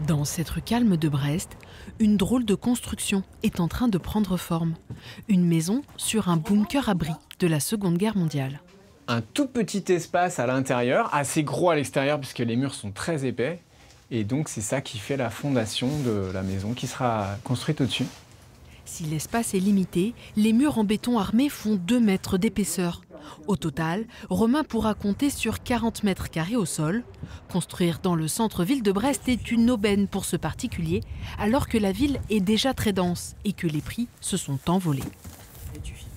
Dans cette rue calme de Brest, une drôle de construction est en train de prendre forme. Une maison sur un bunker-abri de la Seconde Guerre mondiale. Un tout petit espace à l'intérieur, assez gros à l'extérieur puisque les murs sont très épais. Et donc c'est ça qui fait la fondation de la maison qui sera construite au-dessus. Si l'espace est limité, les murs en béton armé font 2 mètres d'épaisseur. Au total, Romain pourra compter sur 40 mètres carrés au sol. Construire dans le centre-ville de Brest est une aubaine pour ce particulier, alors que la ville est déjà très dense et que les prix se sont envolés.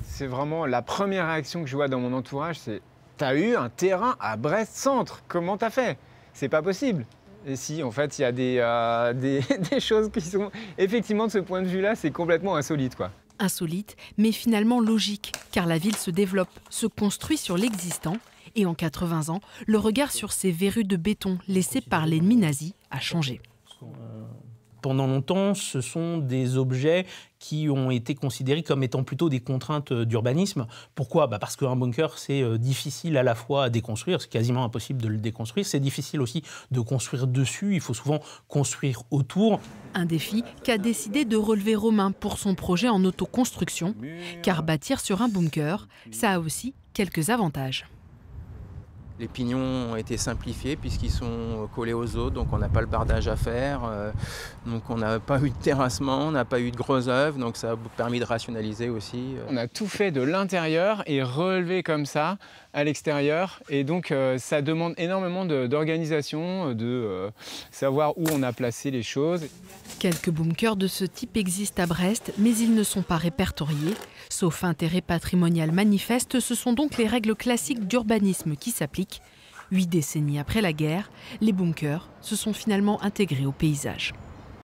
C'est vraiment la première réaction que je vois dans mon entourage, c'est « T'as eu un terrain à Brest-Centre, comment t'as fait? C'est pas possible !» Et si, en fait, il y a des choses qui sont... Effectivement, de ce point de vue-là, c'est complètement insolite, quoi. Insolite, mais finalement logique, car la ville se développe, se construit sur l'existant, et en 80 ans, le regard sur ces verrues de béton laissées par l'ennemi nazi a changé. Pendant longtemps, ce sont des objets qui ont été considérés comme étant plutôt des contraintes d'urbanisme. Pourquoi? Parce qu'un bunker, c'est difficile à la fois à déconstruire, c'est quasiment impossible de le déconstruire. C'est difficile aussi de construire dessus, il faut souvent construire autour. Un défi qu'a décidé de relever Romain pour son projet en autoconstruction, car bâtir sur un bunker, ça a aussi quelques avantages. Les pignons ont été simplifiés puisqu'ils sont collés aux autres, donc on n'a pas le bardage à faire, donc on n'a pas eu de terrassement, on n'a pas eu de gros œuvres, donc ça a permis de rationaliser aussi. On a tout fait de l'intérieur et relevé comme ça à l'extérieur, et donc ça demande énormément d'organisation, de savoir où on a placé les choses. Quelques bunkers de ce type existent à Brest, mais ils ne sont pas répertoriés. Sauf intérêt patrimonial manifeste, ce sont donc les règles classiques d'urbanisme qui s'appliquent. 8 décennies après la guerre, les bunkers se sont finalement intégrés au paysage.